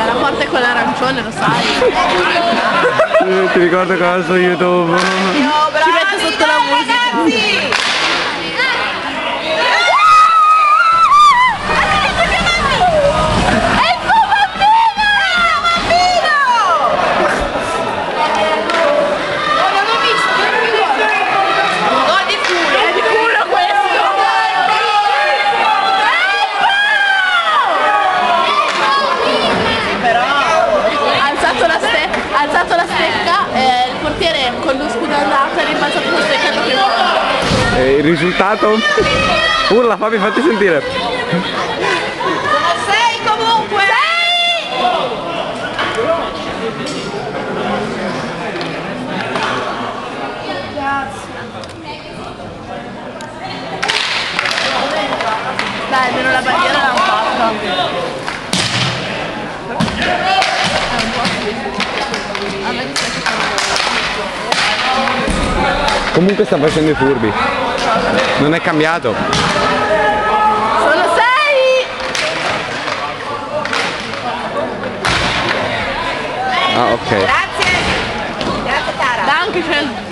La porta è quella arancione, lo sai. Ti ricordo cosa su YouTube. Ci metto sotto la musica. Ha alzato la stecca e il portiere con lo scudo andato è rimbalzato la stecca di prima volta. E il risultato? Urla, Fabi, fatti sentire. Sono 6 comunque! 6! Dai, almeno la bandiera l'hanno fatta. Comunque sta facendo i furbi. Non è cambiato. Sono 6! Ah, ok. Grazie. Grazie Tara. Dankeschön.